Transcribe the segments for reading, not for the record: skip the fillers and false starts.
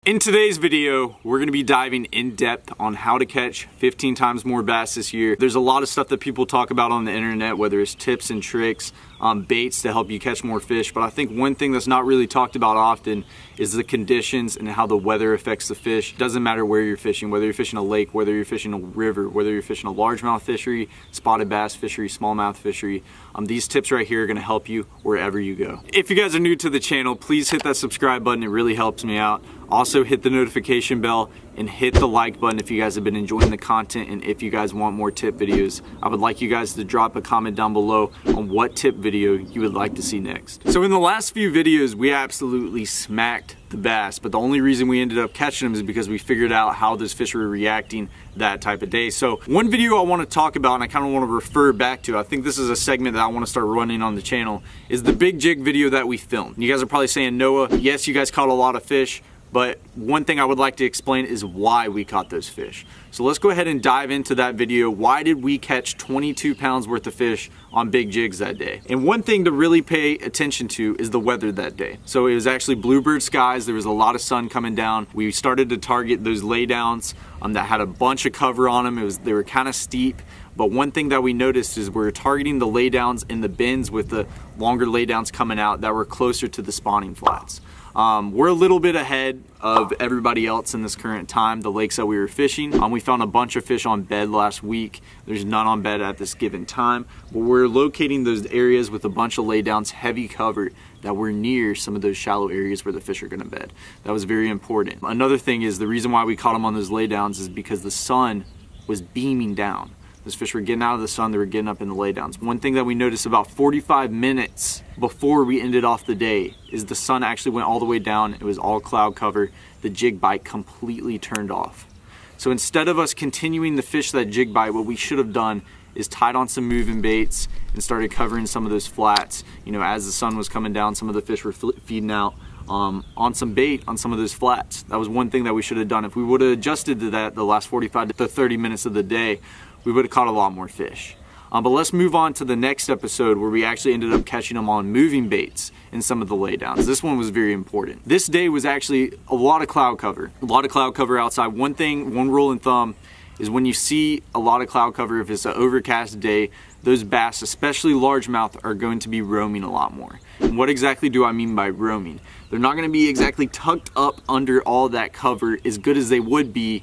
In today's video, we're going to be diving in depth on how to catch 15 times more bass this year. There's a lot of stuff that people talk about on the internet, whether it's tips and tricks, baits to help you catch more fish. But I think one thing that's not really talked about often is the conditions and how the weather affects the fish. It doesn't matter where you're fishing, whether you're fishing a lake, whether you're fishing a river, whether you're fishing a largemouth fishery, spotted bass fishery, smallmouth fishery. These tips right here are going to help you wherever you go. If you guys are new to the channel, please hit that subscribe button. It really helps me out. Also hit the notification bell and hit the like button if you guys have been enjoying the content, and if you guys want more tip videos. I would like you guys to drop a comment down below on what tip video you would like to see next. So in the last few videos, we absolutely smacked the bass, but the only reason we ended up catching them is because we figured out how those fish were reacting that type of day. So one video I want to talk about, and I kind of want to refer back to, I think this is a segment that I want to start running on the channel, is the big jig video that we filmed. You guys are probably saying, Noah, yes, you guys caught a lot of fish, but one thing I would like to explain is why we caught those fish. So let's go ahead and dive into that video. Why did we catch 22 pounds worth of fish on big jigs that day? And one thing to really pay attention to is the weather that day. So it was actually bluebird skies. There was a lot of sun coming down. We started to target those laydowns that had a bunch of cover on them. They were kind of steep. But one thing that we noticed is we're targeting the laydowns in the bends with the longer laydowns coming out that were closer to the spawning flats. We're a little bit ahead of everybody else in this current time, the lakes that we were fishing. We found a bunch of fish on bed last week. There's none on bed at this given time, but we're locating those areas with a bunch of laydowns, heavy cover, that were near some of those shallow areas where the fish are gonna bed. That was very important. Another thing is the reason why we caught them on those laydowns is because the sun was beaming down. Those fish were getting out of the sun, they were getting up in the laydowns. One thing that we noticed about 45 minutes before we ended off the day is the sun actually went all the way down. It was all cloud cover. The jig bite completely turned off. So instead of us continuing to fish that jig bite, what we should have done is tied on some moving baits and started covering some of those flats. You know, as the sun was coming down, some of the fish were feeding out on some bait on some of those flats. That was one thing that we should have done. If we would have adjusted to that the last 45 to 30 minutes of the day, we would have caught a lot more fish. But let's move on to the next episode where we actually ended up catching them on moving baits in some of the laydowns. This one was very important. This day was actually a lot of cloud cover. A lot of cloud cover outside. One rule of thumb is when you see a lot of cloud cover, if it's an overcast day, those bass, especially largemouth, are going to be roaming a lot more. And what exactly do I mean by roaming? They're not going to be exactly tucked up under all that cover as good as they would be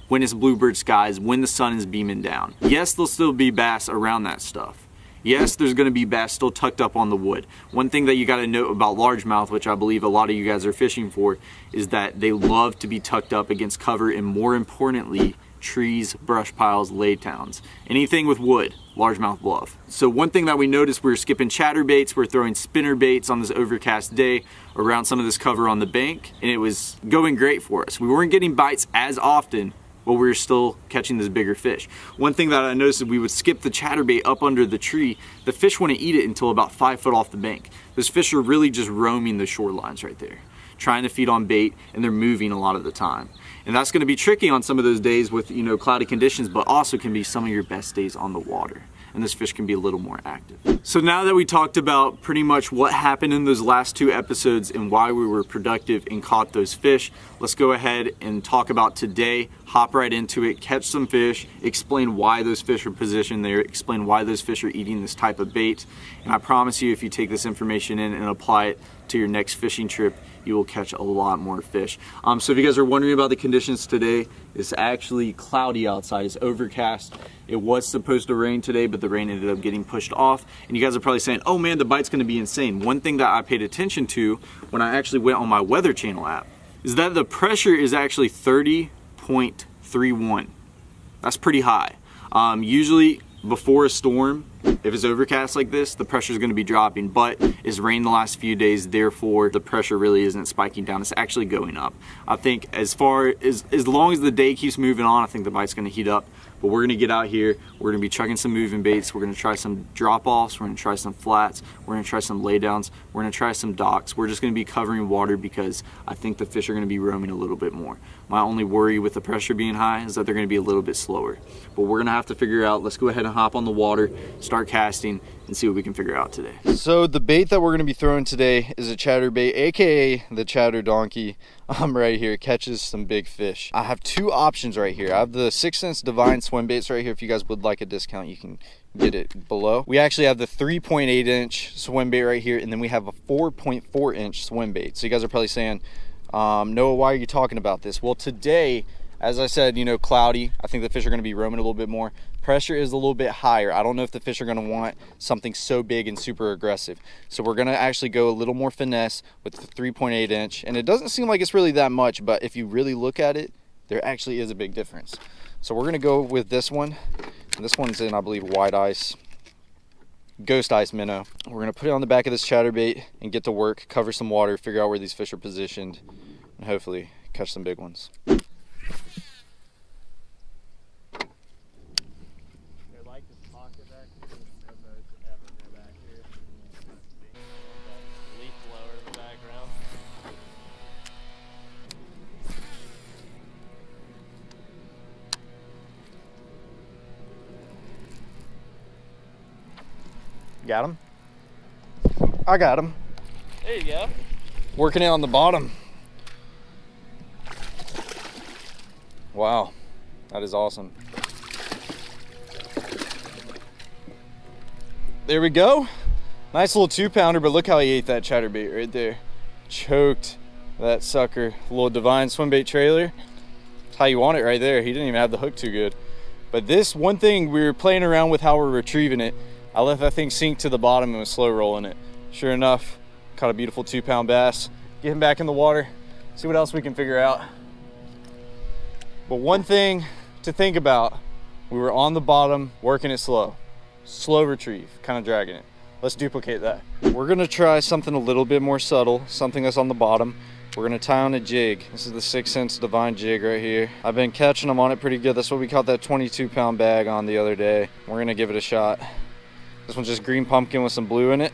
when it's bluebird skies, when the sun is beaming down. Yes, there'll still be bass around that stuff. Yes, there's going to be bass still tucked up on the wood. One thing that you got to note about largemouth, which I believe a lot of you guys are fishing for, is that they love to be tucked up against cover, and more importantly, trees, brush piles, laydowns. Anything with wood, largemouth love. So one thing that we noticed, we were skipping chatterbaits, we're throwing spinner baits on this overcast day around some of this cover on the bank, and it was going great for us. We weren't getting bites as often, but we were still catching this bigger fish. One thing that I noticed is we would skip the chatterbait up under the tree. The fish wouldn't eat it until about 5 foot off the bank. Those fish are really just roaming the shorelines right there, trying to feed on bait, and they're moving a lot of the time. And that's gonna be tricky on some of those days with, you know, cloudy conditions, but also can be some of your best days on the water. And this fish can be a little more active. So now that we talked about pretty much what happened in those last 2 episodes and why we were productive and caught those fish, let's go ahead and talk about today, hop right into it, catch some fish, explain why those fish are positioned there, explain why those fish are eating this type of bait. And I promise you, if you take this information in and apply it to your next fishing trip, you will catch a lot more fish. So if you guys are wondering about the conditions today, it's actually cloudy outside, it's overcast. It was supposed to rain today, but the rain ended up getting pushed off. And you guys are probably saying, oh man, the bite's gonna be insane. One thing that I paid attention to when I actually went on my Weather Channel app is that the pressure is actually 30.31. That's pretty high. Usually before a storm, if it's overcast like this, the pressure is going to be dropping, but it's rained the last few days, therefore the pressure really isn't spiking down, it's actually going up. I think as long as the day keeps moving on, I think the bite's going to heat up. But we're gonna get out here, we're gonna be chucking some moving baits, we're gonna try some drop-offs, we're gonna try some flats, we're gonna try some laydowns, we're gonna try some docks. We're just gonna be covering water because I think the fish are gonna be roaming a little bit more. My only worry with the pressure being high is that they're gonna be a little bit slower. But we're gonna have to figure out, let's go ahead and hop on the water, start start casting and see what we can figure out today. So the bait that we're going to be throwing today is a chatterbait, aka the chatter donkey. Right here, catches some big fish. I have two options right here. I have the 6th Sense Divine swim baits right here. If you guys would like a discount, you can get it below. We actually have the 3.8 inch swim bait right here, and then we have a 4.4 inch swim bait. So you guys are probably saying, Noah, why are you talking about this? Well, today, as I said, you know, cloudy. I think the fish are going to be roaming a little bit more. Pressure is a little bit higher. I don't know if the fish are going to want something so big and super aggressive. So we're going to actually go a little more finesse with the 3.8 inch. And it doesn't seem like it's really that much, but if you really look at it, there actually is a big difference. So we're going to go with this one. And this one's in, I believe, white ice, ghost ice minnow. We're going to put it on the back of this chatterbait and get to work, cover some water, figure out where these fish are positioned, and hopefully catch some big ones. Got him? I got him. There you go. Working it on the bottom. Wow, that is awesome. There we go. Nice little 2-pounder, but look how he ate that chatterbait right there. Choked that sucker. Little Divine swim bait trailer. That's how you want it right there. He didn't even have the hook too good. But this one thing, we were playing around with how we're retrieving it. I let that thing sink to the bottom and was slow rolling it. Sure enough, caught a beautiful 2-pound bass. Get him back in the water, see what else we can figure out. But one thing to think about, we were on the bottom, working it slow. Slow retrieve, kind of dragging it. Let's duplicate that. We're gonna try something a little bit more subtle, something that's on the bottom. We're gonna tie on a jig. This is the 6th Sense Divine jig right here. I've been catching them on it pretty good. That's what we caught that 22-pound bag on the other day. We're gonna give it a shot. This one's just green pumpkin with some blue in it.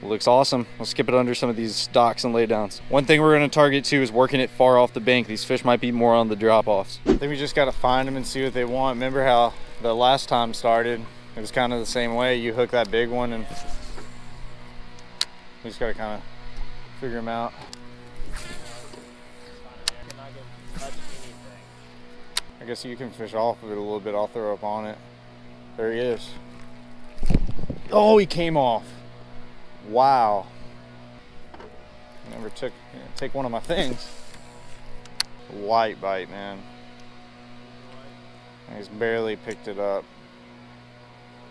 It looks awesome. We'll skip it under some of these docks and laydowns. One thing we're gonna target too is working it far off the bank. These fish might be more on the drop-offs. I think we just gotta find them and see what they want. Remember how the last time started? It was kind of the same way. You hook that big one and we just gotta kind of figure them out. I guess you can fish off of it a little bit. I'll throw up on it. There he is. Oh, he came off. Wow. Never take one of my things. White bite, man. He's barely picked it up.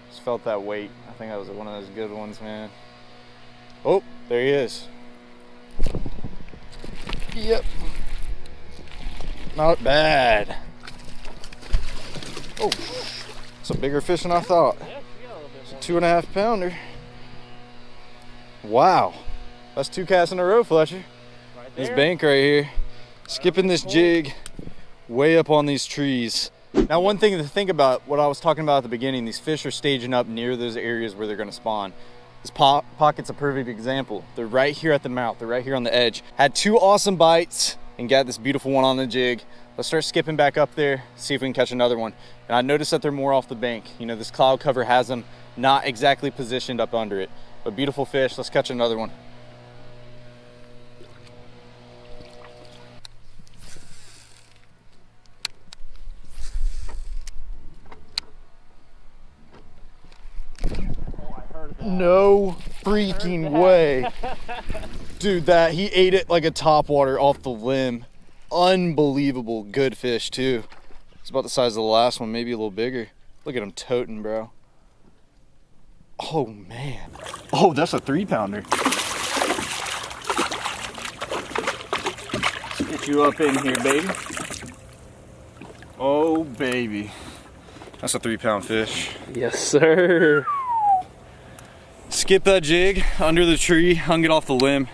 Just felt that weight. I think that was one of those good ones, man. Oh, there he is. Yep. Not bad. Oh, it's a bigger fish than I thought. It's a 2.5 pounder. Wow. That's 2 casts in a row, Fletcher. Right there. This bank right here. Skipping this jig way up on these trees. Now, one thing to think about, what I was talking about at the beginning, these fish are staging up near those areas where they're gonna spawn. This pocket's a perfect example. They're right here at the mouth. They're right here on the edge. Had 2 awesome bites and got this beautiful one on the jig. Let's start skipping back up there, see if we can catch another one. And I noticed that they're more off the bank. You know, this cloud cover has them not exactly positioned up under it. But beautiful fish, let's catch another one. No freaking way. Dude, he ate it like a topwater off the limb. Unbelievable good fish too. It's about the size of the last one, maybe a little bigger. Look at him toting, bro. Oh man. Oh, that's a 3-pounder. Get you up in here, baby. Oh baby. That's a 3-pound fish. Yes, sir. Skip that jig under the tree, hung it off the limb.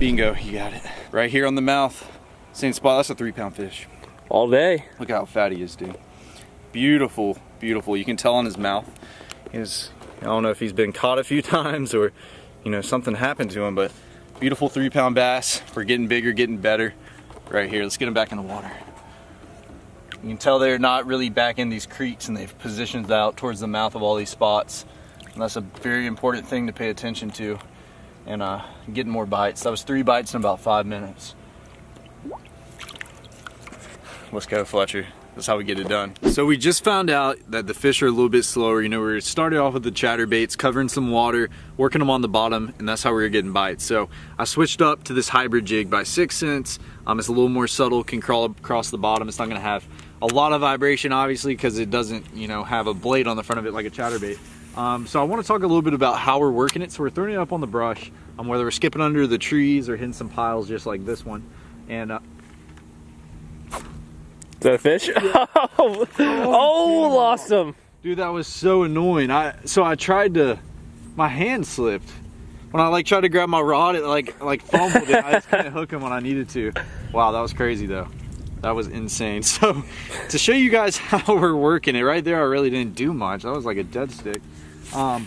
Bingo, you got it. Right here on the mouth. Same spot, that's a 3-pound fish. All day. Look how fat he is, dude. Beautiful, beautiful. You can tell on his mouth. I don't know if he's been caught a few times or, you know, something happened to him, but beautiful 3-pound bass. We're getting bigger, getting better right here. Let's get him back in the water. You can tell they're not really back in these creeks, and they've positioned out towards the mouth of all these spots. And that's a very important thing to pay attention to, and getting more bites. That was 3 bites in about 5 minutes. Let's go, Fletcher. That's how we get it done. So we just found out that the fish are a little bit slower. You know, we started off with the chatterbaits, covering some water, working them on the bottom, and that's how we were getting bites. So I switched up to this hybrid jig by 6 cents. It's a little more subtle, can crawl across the bottom. It's not gonna have a lot of vibration, obviously, because it doesn't, you know, have a blade on the front of it like a chatterbait. So I want to talk a little bit about how we're working it. So we're throwing it up on the brush, whether we're skipping under the trees or hitting some piles just like this one. And Is that a fish? Oh, lost him. dude, that was so annoying. So I tried to, my hand slipped. When I tried to grab my rod, it like fumbled it. I just couldn't hook him when I needed to. Wow, that was crazy though. That was insane. So to show you guys how we're working it, right there I really didn't do much. That was like a dead stick. But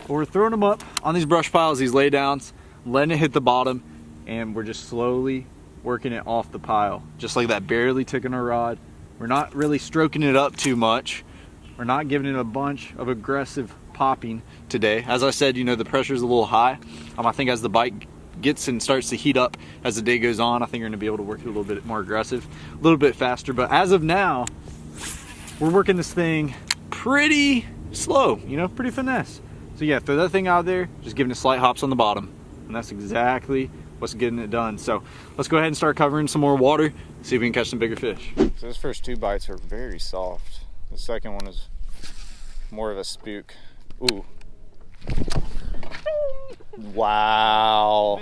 we're throwing them up on these brush piles, these laydowns, letting it hit the bottom, and we're just slowly working it off the pile. Just like that, barely taking our rod. We're not really stroking it up too much. We're not giving it a bunch of aggressive popping today. As I said, you know, the pressure's a little high. I think as the bite gets and starts to heat up as the day goes on, I think you're gonna be able to work it a little bit more aggressive, a little bit faster. But as of now, we're working this thing pretty slow, you know, pretty finesse. So yeah, throw that thing out there, just giving it slight hops on the bottom. And that's exactly what's getting it done. So let's go ahead and start covering some more water, see if we can catch some bigger fish. So those first 2 bites are very soft. The second one is more of a spook. Ooh. Wow.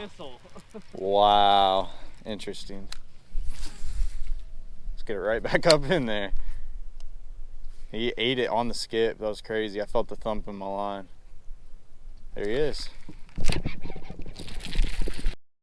Wow. Interesting. Let's get it right back up in there. He ate it on the skip. That was crazy. I felt the thump in my line. There he is.